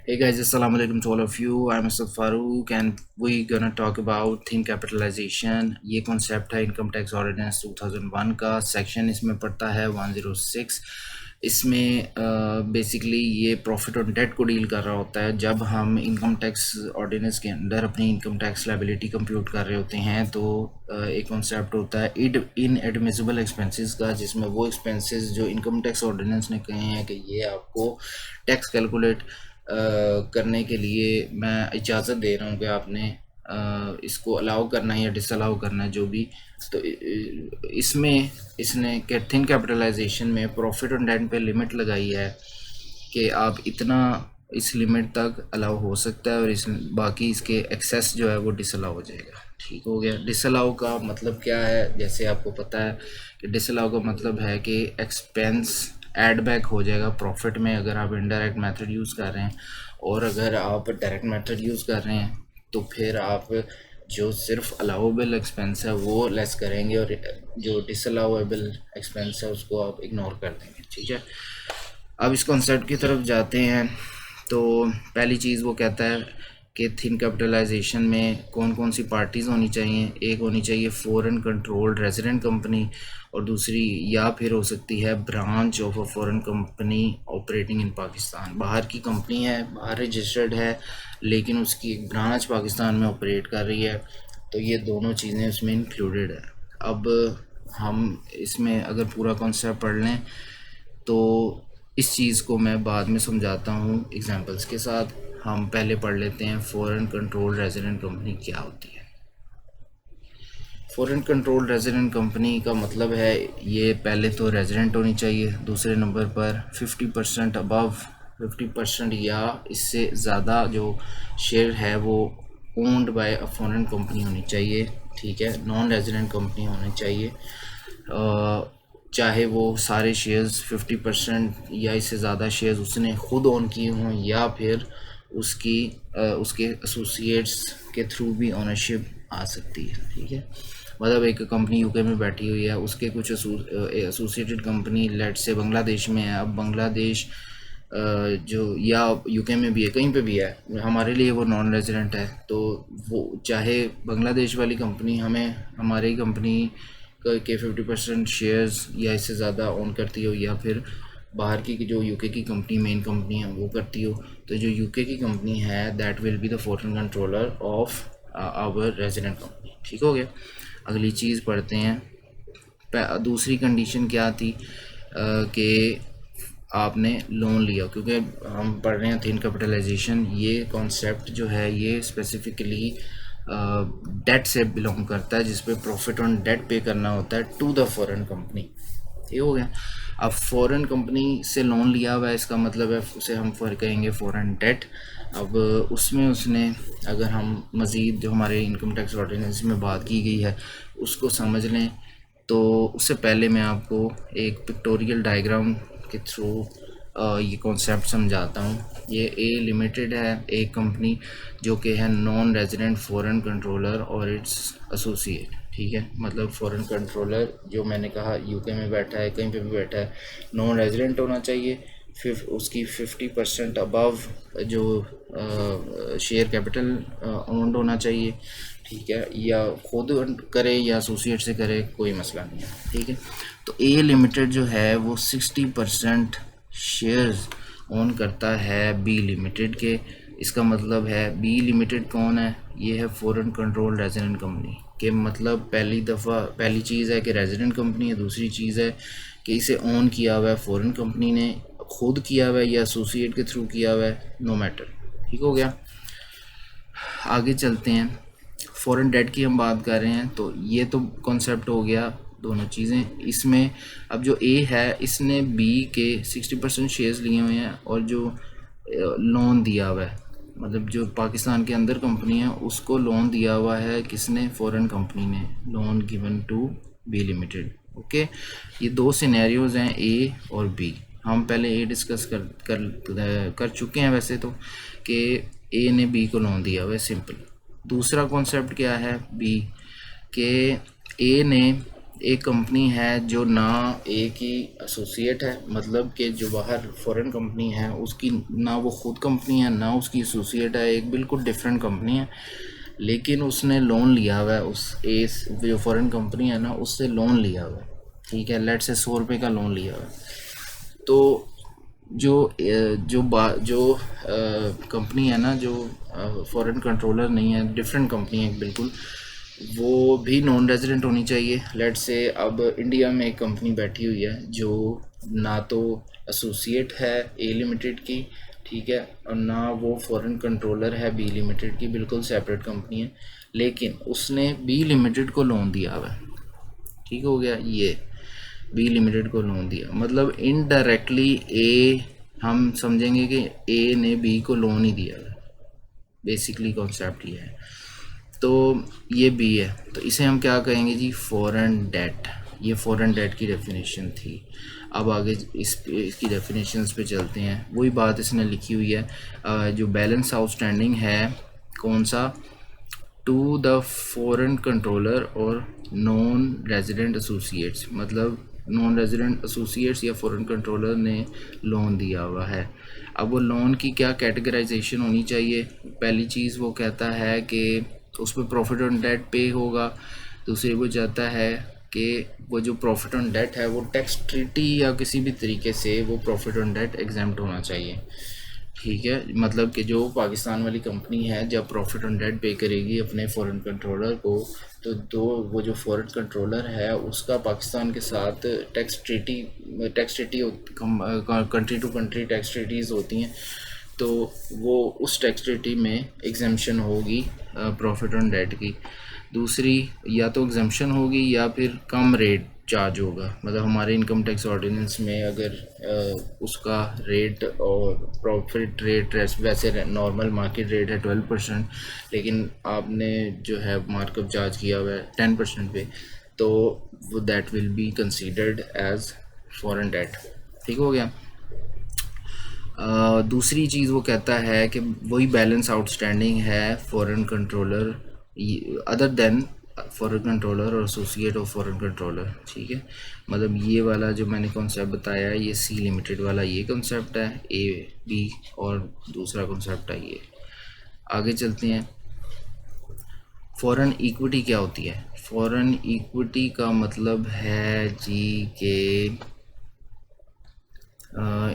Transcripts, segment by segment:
Hey guys, assalamu alaikum to all of you. I'm Asad Farouk and we gonna talk about thin capitalization. ये concept है income tax ordinance 2001 का section इसमें पड़ता है 106। इसमें basically ये प्रॉफिट और डेट को डील कर रहा होता है। जब हम इनकम टैक्स ऑर्डिनेंस के अंदर अपनी इनकम टैक्स लायबिलिटी कंप्यूट कर रहे होते हैं तो एक कॉन्सेप्ट होता है इनएडमिसिबल एक्सपेंसेस का, जिसमें वो एक्सपेंसेस जो इनकम टैक्स ऑर्डिनेंस ने कहे हैं कि ये आपको टैक्स कैलकुलेट करने के लिए मैं इजाज़त दे रहा हूँ कि आपने इसको अलाउ करना है या डिसअलाउ करना है जो भी। तो इसमें इसने थिन कैपिटलाइजेशन में प्रॉफिट और डेट पे लिमिट लगाई है कि आप इतना इस लिमिट तक अलाउ हो सकता है और इस बाकी इसके एक्सेस जो है वो डिसअलाउ हो जाएगा। ठीक हो गया। डिसअलाउ का मतलब क्या है, जैसे आपको पता है कि डिसअलाउ का मतलब है कि एक्सपेंस ऐड बैक हो जाएगा प्रॉफिट में अगर आप इनडायरेक्ट मेथड यूज़ कर रहे हैं, और अगर आप डायरेक्ट मेथड यूज़ कर रहे हैं तो फिर आप जो सिर्फ अलाउेबल एक्सपेंस है वो लेस करेंगे और जो डिसअलाउएबल एक्सपेंस है उसको आप इग्नोर कर देंगे। ठीक है, अब इस कॉन्सेप्ट की तरफ जाते हैं। तो पहली चीज़ वो कहता है कि थिन कैपिटलाइजेशन में कौन कौन सी पार्टीज़ होनी चाहिए। एक होनी चाहिए फॉरेन कंट्रोल्ड रेजिडेंट कंपनी, और दूसरी या फिर हो सकती है branch of a foreign company operating in Pakistan. बाहर की कंपनी है, बाहर रजिस्टर्ड है, लेकिन उसकी एक ब्रांच पाकिस्तान में ऑपरेट कर रही है। तो ये दोनों चीज़ें उसमें इंक्लूडेड है। अब हम इसमें अगर पूरा कॉन्सेप्ट पढ़ लें तो इस चीज़ को मैं बाद में समझाता हूँ एग्जांपल्स के साथ। हम पहले पढ़ लेते हैं फॉरेन कंट्रोल रेजिडेंट कंपनी क्या होती है। फॉरेन कंट्रोल रेजिडेंट कंपनी का मतलब है ये पहले तो रेजिडेंट होनी चाहिए, दूसरे नंबर पर 50% अबव 50% या इससे ज़्यादा जो शेयर है वो owned by a foreign company होनी चाहिए। ठीक है, नॉन रेजिडेंट कंपनी होनी चाहिए, चाहे वो सारे शेयर्स 50% या इससे ज़्यादा शेयर्स उसने खुद ओन किए हों या फिर उसके एसोसिएट्स के थ्रू भी ओनरशिप आ सकती है। ठीक है, मतलब एक कंपनी यूके में बैठी हुई है, उसके कुछ एसोसिएटेड कंपनी लेट से बांग्लादेश में है। अब बांग्लादेश जो या यूके में भी है, कहीं पे भी है, हमारे लिए वो नॉन रेजिडेंट है। तो वो चाहे बांग्लादेश वाली कंपनी हमें हमारी कंपनी के 50% शेयर्स या इससे ज़्यादा ओन करती हो, या फिर बाहर की जो यूके की कंपनी मेन कंपनी है वो करती हो, तो जो यूके की कंपनी है that will be the foreign controller of our resident company. ठीक हो गया। अगली चीज़ पढ़ते हैं। दूसरी कंडीशन क्या थी कि आपने लोन लिया, क्योंकि हम पढ़ रहे हैं थिन कैपिटलाइजेशन। ये कॉन्सेप्ट जो है ये स्पेसिफिकली डेट से बिलोंग करता है, जिस पे प्रॉफिट ऑन डेट पे करना होता है टू द फॉरेन कंपनी। ठीक हो गया। अब फॉरेन कंपनी से लोन लिया हुआ है, इसका मतलब है उसे हम कहेंगे फॉरेन डेट। अब उसमें उसने अगर हम मज़ीद जो हमारे इनकम टैक्स ऑर्डिनेंस में बात की गई है उसको समझ लें, तो उससे पहले मैं आपको एक पिक्टोरियल डायग्राम के थ्रू ये कॉन्सेप्ट समझाता हूँ। ये ए लिमिटेड है, एक कंपनी जो कि है नॉन रेजिडेंट फॉरेन कंट्रोलर और इट्स एसोसिएट। ठीक है, मतलब फॉरेन कंट्रोलर जो मैंने कहा यूके में बैठा है, कहीं पे भी बैठा है, नॉन रेजिडेंट होना चाहिए, फिर उसकी 50% अबव जो शेयर कैपिटल ओन्ड होना चाहिए। ठीक है, या खुद करे या एसोसिएट से करे, कोई मसला नहीं है। ठीक है, तो ए लिमिटेड जो है वो 60% शेयर्स ओन करता है बी लिमिटेड के। इसका मतलब है बी लिमिटेड कौन है, ये है फॉरेन कंट्रोल रेजिडेंट कंपनी के। मतलब पहली चीज़ है कि रेजिडेंट कंपनी है, दूसरी चीज़ है कि इसे ओन किया हुआ है फॉरेन कंपनी ने, खुद किया हुआ है या एसोसिएट के थ्रू किया हुआ है, नो मैटर। ठीक हो गया। आगे चलते हैं। फॉरेन डेट की हम बात कर रहे हैं, तो ये तो कॉन्सेप्ट हो गया दोनों चीज़ें। इसमें अब जो ए है इसने बी के 60% शेयर्स लिए हुए हैं, और जो लोन दिया हुआ है, मतलब जो पाकिस्तान के अंदर कंपनी है उसको लोन दिया हुआ है किसने, फॉरेन कंपनी ने। Loan given to be limited. Okay, ये दो सिनेरियोज हैं ए और बी। हम पहले ए डिस्कस कर चुके हैं वैसे तो, कि ए ने बी को लोन दिया हुआ है, सिंपल। दूसरा कॉन्सेप्ट क्या है बी के ए ने एक कंपनी है जो ना एक ही एसोसिएट है, मतलब कि जो बाहर फॉरेन कंपनी है उसकी ना वो खुद कंपनी है ना उसकी एसोसिएट है, एक बिल्कुल डिफरेंट कंपनी है, लेकिन उसने लोन लिया हुआ है, उस जो फॉरेन कंपनी है ना उससे लोन लिया हुआ है, ठीक है, लेट से 100 रुपये का लोन लिया हुआ है। तो जो कंपनी है ना, जो फॉरेन कंट्रोलर नहीं है, डिफरेंट कंपनी है बिल्कुल, वो भी नॉन रेजिडेंट होनी चाहिए। लेट से अब इंडिया में एक कंपनी बैठी हुई है जो ना तो एसोसिएट है ए लिमिटेड की, ठीक है, और ना वो फॉरेन कंट्रोलर है बी लिमिटेड की, बिल्कुल सेपरेट कंपनी है, लेकिन उसने बी लिमिटेड को लोन दिया हुआ है, ठीक हो गया, ये बी लिमिटेड को लोन दिया, मतलब इनडायरेक्टली ए, हम समझेंगे कि ए ने बी को लोन ही दिया है, बेसिकली कॉन्सेप्ट ये है। तो ये बी है, तो इसे हम क्या कहेंगे जी, फॉरेन डेट। ये फॉरेन डेट की डेफिनेशन थी। अब आगे इसकी डेफिनेशंस पे चलते हैं। वही बात इसने लिखी हुई है, जो बैलेंस आउटस्टैंडिंग है, कौन सा, टू द फॉरेन कंट्रोलर और नॉन रेजिडेंट एसोसिएट्स, मतलब नॉन रेजिडेंट एसोसिएट्स या फॉरेन कंट्रोलर ने लोन दिया हुआ है। अब वो लोन की क्या कैटेगराइजेशन होनी चाहिए, पहली चीज़ वो कहता है कि उस पर प्रॉफिट ऑन डेट पे होगा, दूसरी वो चाहता है कि वो जो प्रॉफिट ऑन डेट है वो टैक्स ट्रीटी या किसी भी तरीके से वो प्रॉफिट ऑन डेट एग्जाम्प्ट होना चाहिए, ठीक है, मतलब कि जो पाकिस्तान वाली कंपनी है जब प्रॉफिट ऑन डेट पे करेगी अपने फॉरेन कंट्रोलर को, तो वो जो फॉरेन कंट्रोलर है उसका पाकिस्तान के साथ tax treaty country to country tax treaties होती हैं, तो वो उस टैक्स ट्रीटी में एग्जाम्पशन होगी प्रॉफिट ऑन डेट की। दूसरी, या तो एग्जाम्पशन होगी या फिर कम रेट चार्ज होगा, मतलब हमारे इनकम टैक्स ऑर्डिनेंस में अगर उसका रेट और प्रॉफिट रेट वैसे नॉर्मल मार्केट रेट है 12%, लेकिन आपने जो है मार्कअप चार्ज किया हुआ है 10% पे, तो वो that will be considered as foreign debt, ठीक हो गया। दूसरी चीज़ वो कहता है कि वही बैलेंस आउटस्टैंडिंग है foreign controller other than foreign controller और एसोसिएट ऑफ फॉरेन कंट्रोलर, ठीक है, मतलब ये वाला जो मैंने कॉन्सेप्ट बताया है, ये सी लिमिटेड वाला ये कॉन्सेप्ट है, ए बी, और दूसरा कॉन्सेप्ट है ये। आगे चलते हैं। फॉरेन इक्विटी क्या होती है? फॉरेन इक्विटी का मतलब है जी के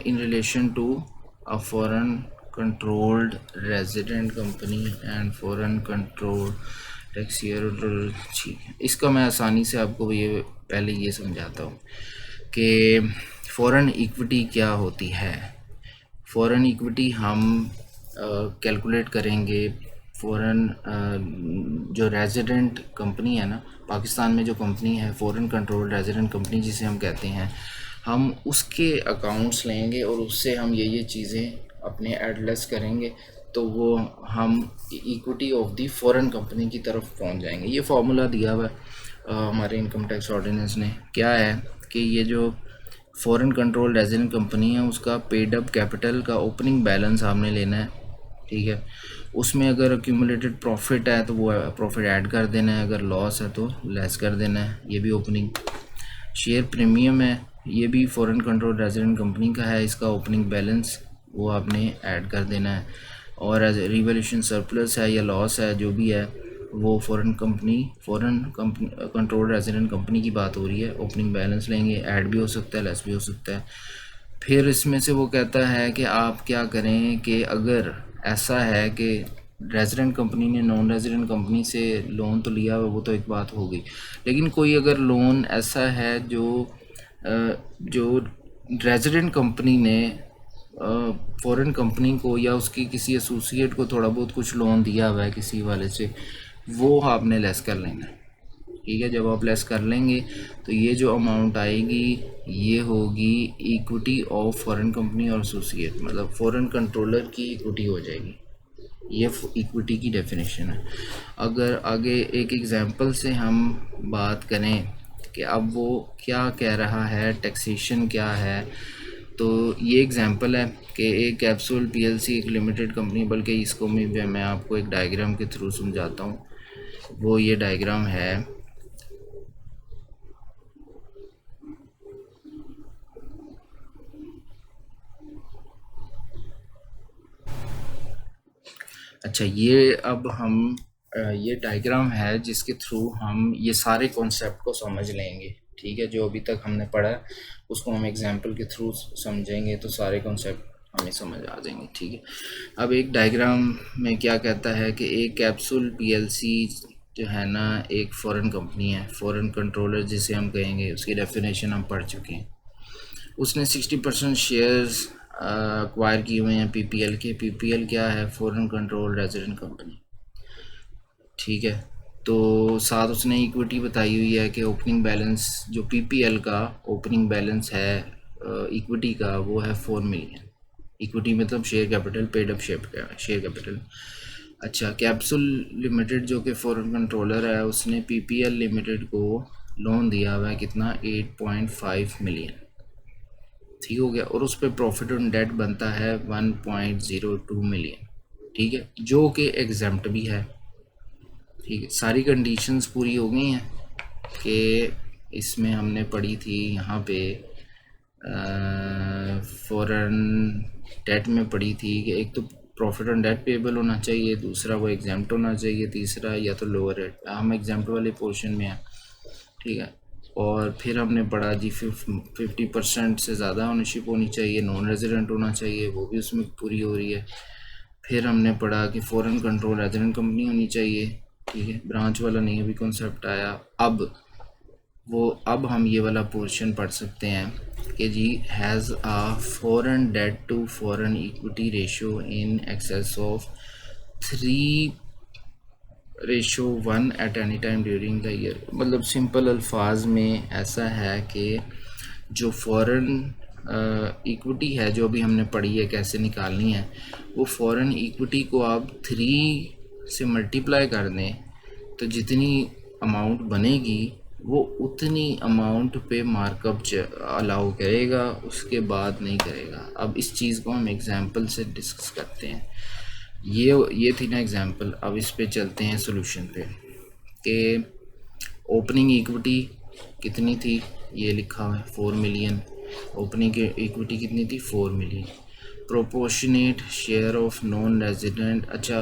in relation to a foreign controlled resident company and foreign controlled taxpayer, ठीक है, इसका मैं आसानी से आपको ये पहले ये समझाता हूँ कि फॉरेन इक्विटी क्या होती है। फॉरेन इक्विटी हम कैलकुलेट करेंगे फॉरेन जो रेजिडेंट कंपनी है ना, पाकिस्तान में जो कंपनी है फॉरेन कंट्रोल रेजिडेंट कंपनी जिसे हम कहते हैं, हम उसके अकाउंट्स लेंगे और उससे हम ये चीज़ें अपने एडलेस करेंगे, तो वो हम equity of the foreign company की तरफ पहुंच जाएंगे। ये फार्मूला दिया हुआ है हमारे इनकम टैक्स ऑर्डिनेंस ने, क्या है कि ये जो फॉरेन कंट्रोल रेजिडेंट कंपनी है उसका पेड अप कैपिटल का ओपनिंग बैलेंस आपने लेना है, ठीक है, उसमें अगर एक्यूमुलेटेड प्रॉफिट है तो वो प्रॉफिट ऐड कर देना है, अगर लॉस है तो लेस कर देना है, ये भी ओपनिंग। शेयर प्रीमियम है, ये भी फॉरेन कंट्रोल रेजिडेंट कंपनी का है, इसका ओपनिंग बैलेंस वो आपने ऐड कर देना है, और एज रिवैल्यूएशन सरप्लस है या लॉस है जो भी है वो फॉरेन कंट्रोल रेजिडेंट कंपनी की बात हो रही है, ओपनिंग बैलेंस लेंगे, ऐड भी हो सकता है लेस भी हो सकता है। फिर इसमें से वो कहता है कि आप क्या करें कि अगर ऐसा है कि रेजिडेंट कंपनी ने नॉन रेजिडेंट कंपनी से लोन तो लिया हुआ, वो तो एक बात हो गई, लेकिन कोई अगर लोन ऐसा है जो रेजिडेंट कंपनी ने फॉरेन कंपनी को या उसकी किसी एसोसिएट को थोड़ा बहुत कुछ लोन दिया हुआ है किसी वाले से, वो आपने लेस कर लेना है, ठीक है। जब आप लेस कर लेंगे तो ये जो अमाउंट आएगी ये होगी इक्विटी ऑफ फॉरेन कंपनी और एसोसिएट, मतलब फॉरेन कंट्रोलर की इक्विटी हो जाएगी, ये इक्विटी की डेफिनेशन है। अगर आगे एक एग्जांपल से हम बात करें कि अब वो क्या कह रहा है, टैक्सेशन क्या है, तो ये एग्जांपल है कि एक कैप्सूल पीएलसी एक लिमिटेड कंपनी, बल्कि इसको मैं आपको एक डायग्राम के थ्रू समझाता हूँ। वो ये डायग्राम है, अच्छा, ये अब हम ये डायग्राम है जिसके थ्रू हम ये सारे कॉन्सेप्ट को समझ लेंगे। ठीक है, जो अभी तक हमने पढ़ा है उसको हम एग्जांपल के थ्रू समझेंगे तो सारे कॉन्सेप्ट हमें समझ आ जाएंगे। ठीक है, अब एक डायग्राम में क्या कहता है कि एक कैप्सूल पीएलसी जो है ना, एक फॉरेन कंपनी है, फॉरेन कंट्रोलर जिसे हम कहेंगे, उसकी डेफिनेशन हम पढ़ चुके हैं। उसने 60% शेयर्स एक्वायर किए हुए हैं पीपीएल के। पीपीएल क्या है? Foreign control resident company. ठीक है, तो साथ उसने इक्विटी बताई हुई है कि ओपनिंग बैलेंस जो पीपीएल का ओपनिंग बैलेंस है इक्विटी का, वो है 4 मिलियन। इक्विटी मतलब share capital, paid up share capital. अच्छा, कैप्सूल लिमिटेड जो कि फॉरेन कंट्रोलर है, उसने पीपीएल लिमिटेड को लोन दिया हुआ है कितना? 8.5 मिलियन। ठीक हो गया, और उस पर प्रॉफिट ऑन डेट बनता है 1.02 मिलियन। ठीक है, जो कि एग्जाम्प्ट भी है। ठीक है, सारी कंडीशंस पूरी हो गई हैं कि इसमें हमने पढ़ी थी यहाँ पे फॉरेन डेट में पढ़ी थी कि एक तो प्रॉफिट ऑन डेट पेबल होना चाहिए, दूसरा वो एग्जाम्प्ट होना चाहिए, तीसरा या तो लोअर रेट। हम एग्जाम्प्ट वाले पोर्शन में हैं। ठीक है, और फिर हमने पढ़ा जी 50% से ज़्यादा ओनरशिप होनी चाहिए, नॉन रेजिडेंट होना चाहिए, वो भी उसमें पूरी हो रही है। फिर हमने पढ़ा कि फॉरेन कंट्रोल रेजिडेंट कंपनी होनी चाहिए। ठीक है, ब्रांच वाला नहीं अभी कॉन्सेप्ट आया। अब हम ये वाला पोर्शन पढ़ सकते हैं कि G has a foreign debt to foreign equity ratio in excess of 3:1 at any time during the year. मतलब सिंपल अल्फाज में ऐसा है कि जो फॉरेन इक्विटी है जो अभी हमने पढ़ी है कैसे निकालनी है, वो फॉरेन इक्विटी को आप 3 से मल्टीप्लाई कर दें तो जितनी अमाउंट बनेगी वो उतनी अमाउंट पे मार्कअप अलाउ करेगा, उसके बाद नहीं करेगा। अब इस चीज़ को हम एग्जांपल से डिस्कस करते हैं। ये थी ना एग्जांपल। अब इस पे चलते हैं सॉल्यूशन पे कि ओपनिंग इक्विटी कितनी थी, ये लिखा हुआ है 4 मिलियन। ओपनिंग इक्विटी कितनी थी? 4 million. Proportionate share of non resident. अच्छा,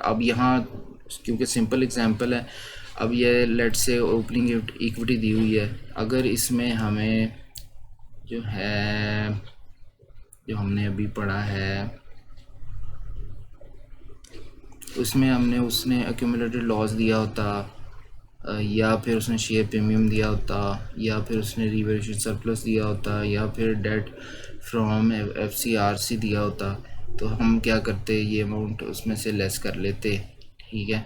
अब यहाँ क्योंकि सिंपल एग्जांपल है, अब ये लेट से ओपनिंग इक्विटी दी हुई है, अगर इसमें हमें जो है जो हमने अभी पढ़ा है उसमें उसने एक्यूमुलेटेड लॉस दिया होता, या फिर उसने शेयर प्रीमियम दिया होता, या फिर उसने रिवैल्यूएशन सरप्लस दिया होता, या फिर डेट फ्रॉम एफसीआरसी दिया होता, तो हम क्या करते, ये अमाउंट उसमें से लेस कर लेते। ठीक है,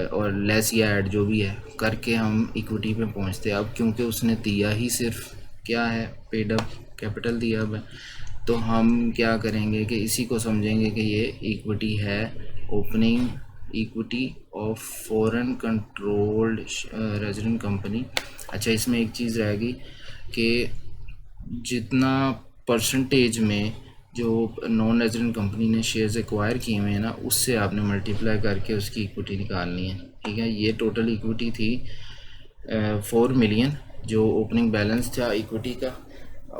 और लेस या ऐड जो भी है करके हम इक्विटी पे पहुंचते। अब क्योंकि उसने दिया ही सिर्फ क्या है, पेड अप कैपिटल दिया हुआ है, तो हम क्या करेंगे कि इसी को समझेंगे कि ये इक्विटी है, opening equity of foreign controlled resident company. अच्छा, इसमें एक चीज़ रहेगी कि जितना परसेंटेज में जो नॉन रेजिडेंट कंपनी ने शेयर्स एक्वायर किए हुए हैं ना, उससे आपने मल्टीप्लाई करके उसकी इक्विटी निकालनी है। ठीक है, ये टोटल इक्विटी थी 4 मिलियन जो ओपनिंग बैलेंस था इक्विटी का,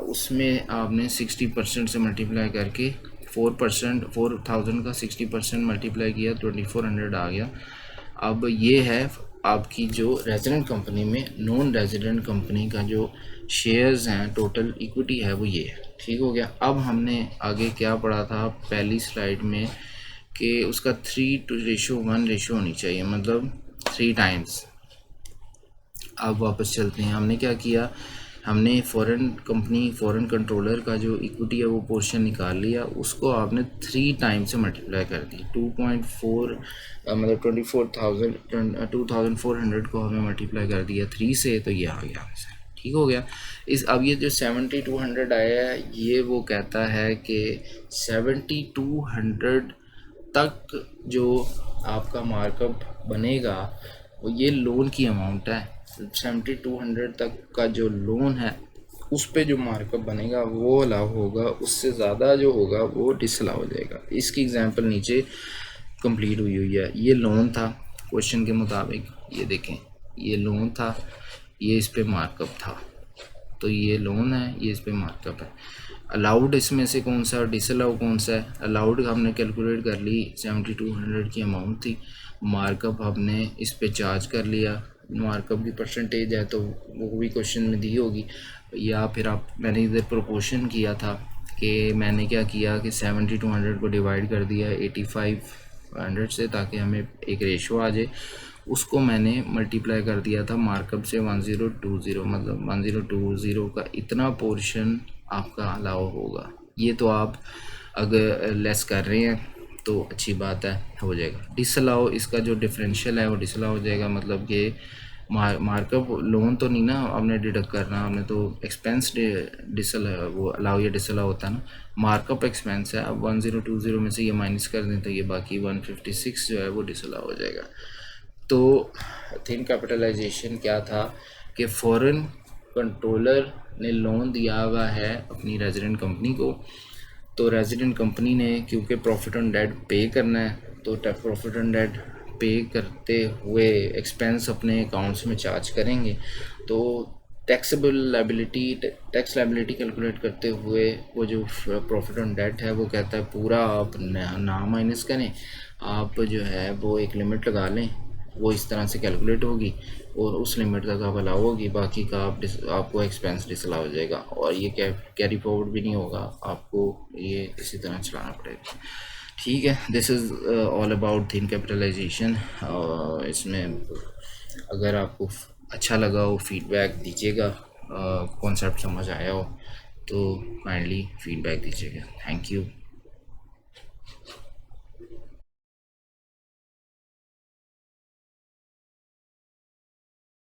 उसमें आपने 60% से मल्टीप्लाई करके 4%, 4,000 का 60% मल्टीप्लाई किया, 2400 आ गया। अब ये है आपकी जो रेजिडेंट कंपनी में नॉन रेजिडेंट कंपनी का जो शेयर्स हैं, टोटल इक्विटी है वो ये है। ठीक हो गया। अब हमने आगे क्या पढ़ा था पहली स्लाइड में कि उसका 3:1 रेशो होनी चाहिए, मतलब 3 टाइम्स। अब वापस चलते हैं, हमने क्या किया, हमने फॉरेन कंपनी फॉरेन कंट्रोलर का जो इक्विटी है वो पोर्शन निकाल लिया, उसको आपने 3 टाइम से मल्टीप्लाई कर दी। 2.4 मतलब 2400 को हमें मल्टीप्लाई कर दिया 3 से, तो ये आ गया आंसर। ठीक हो गया। इस अब ये जो 7200 आया है, ये वो कहता है कि 7200 तक जो आपका मार्कअप बनेगा वो ये लोन की अमाउंट है। 7200 तक का जो लोन है उस पे जो मार्कअप बनेगा वो अलाउ होगा, उससे ज़्यादा जो होगा वो डिसअलाउ हो जाएगा। इसकी एग्जांपल नीचे कंप्लीट हुई है। ये लोन था क्वेश्चन के मुताबिक, ये देखें ये लोन था, ये इस पे मार्कअप था, तो ये लोन है, ये इस पे मार्कअप है। अलाउड इसमें से कौन सा और डिसअलाउ कौन सा है? अलाउड हमने कैलकुलेट कर ली, 7200 की अमाउंट थी, मार्कअप हमने इस पे चार्ज कर लिया, मार्कअप की परसेंटेज है तो वो भी क्वेश्चन में दी होगी, या फिर आप मैंने इधर प्रोपोर्शन किया था कि मैंने क्या किया कि 7200 को डिवाइड कर दिया 8500 से, ताकि हमें एक रेशो आ जाए, उसको मैंने मल्टीप्लाई कर दिया था मार्कअप से 1020, मतलब 1020 का इतना पोर्शन आपका अलाउ होगा। ये तो आप अगर लेस कर रहे हैं तो अच्छी बात है, हो जाएगा। डिसअलाउ इसका जो डिफरेंशियल है वो डिसअलाउ हो जाएगा, मतलब कि मार्कअप लोन तो नहीं ना आपने डिडक्ट करना, आपने तो एक्सपेंस डिसअलाउ, वो अलाउ या डिसअलाउ होता है ना, मार्कअप एक्सपेंस है। अब 1020 में से ये माइनस कर दें तो ये बाकी 156 जो है वो डिसअलाउ हो जाएगा। तो थिन कैपिटलाइजेशन क्या था कि फॉरेन कंट्रोलर ने लोन दिया हुआ है अपनी रेजिडेंट कंपनी को, तो रेजिडेंट कंपनी ने क्योंकि प्रॉफिट ऑन डेट पे करना है, तो प्रॉफिट ऑन डेट पे करते हुए एक्सपेंस अपने अकाउंट्स में चार्ज करेंगे, तो taxable liability, tax liability calculate करते हुए वो जो प्रॉफिट ऑन डेट है वो कहता है पूरा आप ना माइनस करें, आप जो है वो एक लिमिट लगा लें, वो इस तरह से कैलकुलेट होगी और उस लिमिट तक आप अलाउ होगी, बाकी का आपको एक्सपेंस डिसअलाउ हो जाएगा, और ये कैरी फॉरवर्ड भी नहीं होगा, आपको ये इसी तरह चलाना पड़ेगा। ठीक है, this is all about thin capitalization. इसमें अगर आपको अच्छा लगा हो फीडबैक दीजिएगा, कॉन्सेप्ट समझ आया हो तो काइंडली फीडबैक दीजिएगा। Thank you.